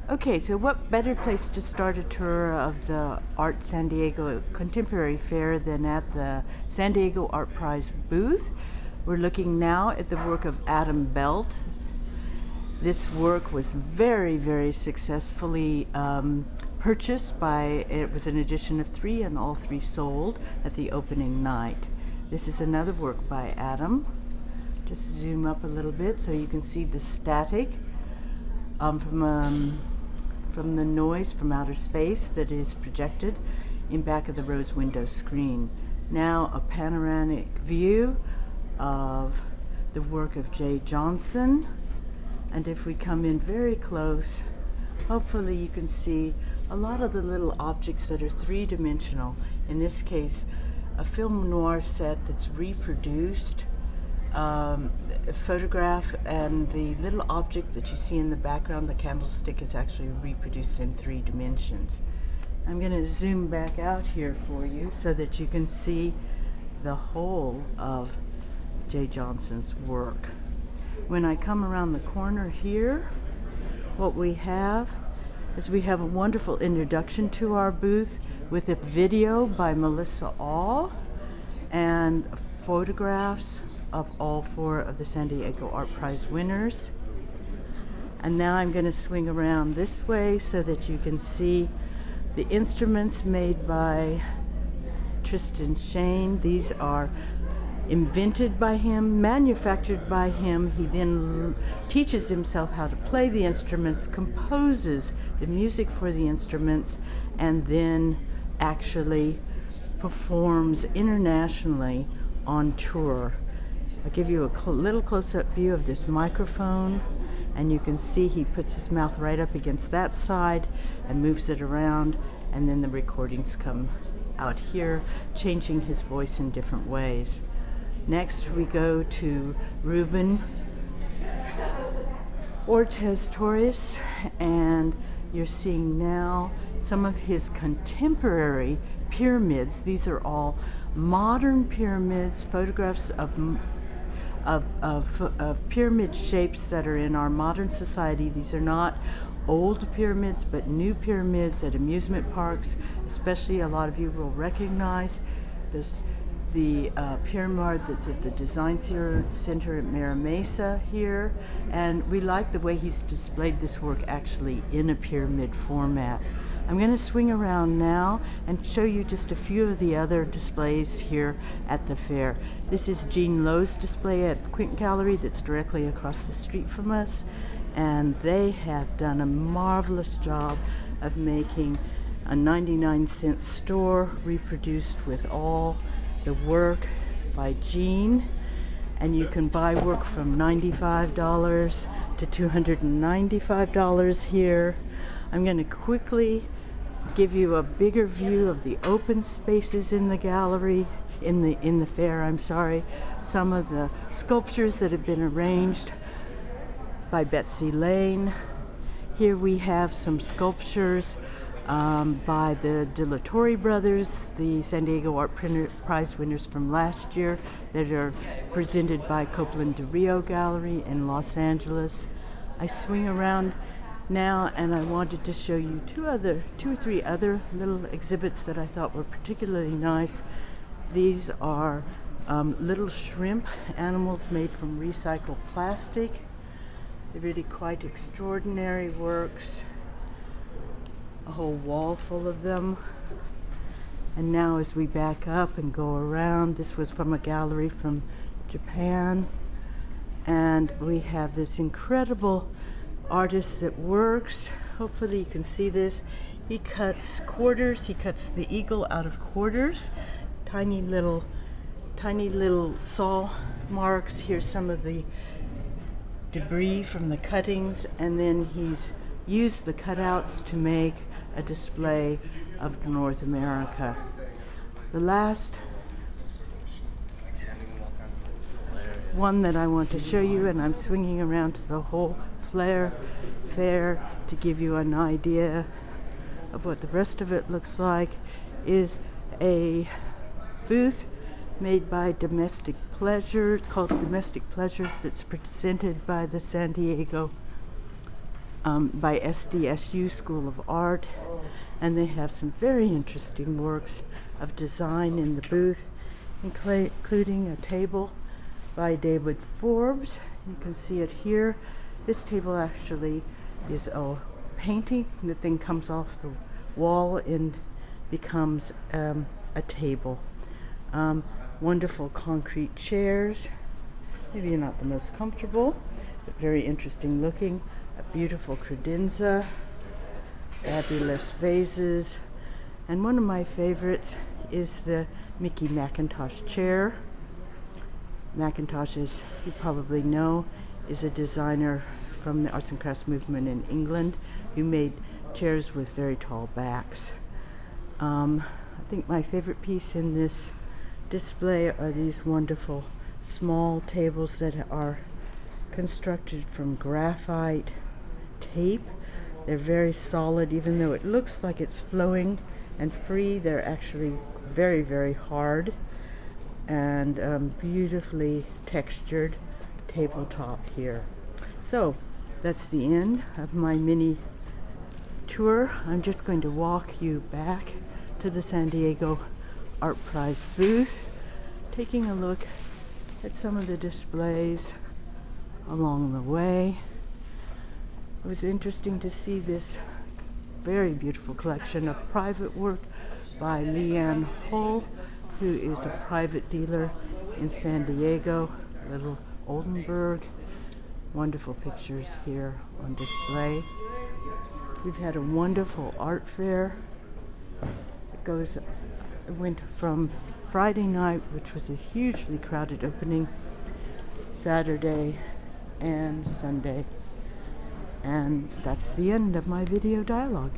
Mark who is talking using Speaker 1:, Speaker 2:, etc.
Speaker 1: Okay, so what better place to start a tour of the Art San Diego Contemporary Fair than at the San Diego Art Prize booth? We're looking now at the work of Adam Belt. This work was very successfully purchased by, it was an edition of 3 and all 3 sold at the opening night. This is another work by Adam. Just zoom up a little bit so you can see the static from the noise from outer space that is projected in back of the rose window screen. Now a panoramic view of the work of Jay Johnson, and if we come in very close, hopefully you can see a lot of the little objects that are three-dimensional. In this case, a film noir set that's reproduced, a photograph, and the little object that you see in the background, the candlestick, is actually reproduced in 3 dimensions. I'm going to zoom back out here for you so that you can see the whole of Jay Johnson's work. When I come around the corner here, what we have is we have a wonderful introduction to our booth with a video by Melissa Aul and photographs of all 4 of the San Diego Art Prize winners. And now I'm going to swing around this way so that you can see the instruments made by Tristan Shane. These are invented by him, manufactured by him. He then teaches himself how to play the instruments, composes the music for the instruments, and then actually performs internationally on tour. I'll give you a little close-up view of this microphone, and you can see he puts his mouth right up against that side and moves it around, and then the recordings come out here, changing his voice in different ways. Next we go to Ruben Ortiz Torres, and you're seeing now some of his contemporary pyramids. These are all modern pyramids, photographs of pyramid shapes that are in our modern society. These are not old pyramids, but new pyramids at amusement parks. Especially, a lot of you will recognize the pyramid that's at the Design Center at Mira Mesa here, and we like the way he's displayed this work actually in a pyramid format. I'm going to swing around now and show you just a few of the other displays here at the fair. This is Jean Lowe's display at Quint Gallery that's directly across the street from us, and they have done a marvelous job of making a 99-cent store reproduced with all the work by Jean, and you can buy work from $95 to $295 here. I'm going to quickly give you a bigger view of the open spaces in the gallery, in the fair, I'm sorry. Some of the sculptures that have been arranged by Betsy Lane. Here we have some sculptures by the De La Torre brothers, the San Diego Art Prize winners from last year, that are presented by Copeland de Rio Gallery in Los Angeles. I swing around now, and I wanted to show you two or three other little exhibits that I thought were particularly nice. These are little shrimp animals made from recycled plastic. They're really quite extraordinary works. A whole wall full of them. And now as we back up and go around, this was from a gallery from Japan, and we have this incredible artist that works. Hopefully you can see this. He cuts quarters. He cuts the eagle out of quarters. Tiny little saw marks. Here's some of the debris from the cuttings, and then he's used the cutouts to make a display of North America. The last one that I want to show you, and I'm swinging around to the whole fair to give you an idea of what the rest of it looks like, is a booth made by Domestic Pleasure. It's called Domestic Pleasures. It's presented by the San Diego by SDSU School of Art, and they have some very interesting works of design in the booth, including a table by David Forbes. You can see it here. This table actually is a painting. The thing comes off the wall and becomes a table. Wonderful concrete chairs. Maybe not the most comfortable, but very interesting looking. A beautiful credenza, fabulous vases, and one of my favorites is the Mickey McIntosh chair. McIntosh, as you probably know, is a designer from the arts and crafts movement in England who made chairs with very tall backs. I think my favorite piece in this display are these wonderful small tables that are constructed from graphite tape. They're very solid, even though it looks like it's flowing and free. They're actually very, very hard, and beautifully textured tabletop here. So that's the end of my mini tour. I'm just going to walk you back to the San Diego Art Prize booth, taking a look at some of the displays along the way. It was interesting to see this very beautiful collection of private work by Leanne Hull, who is a private dealer in San Diego, Little Oldenburg. Wonderful pictures here on display. We've had a wonderful art fair. It went from Friday night, which was a hugely crowded opening, Saturday and Sunday. And that's the end of my video dialogue.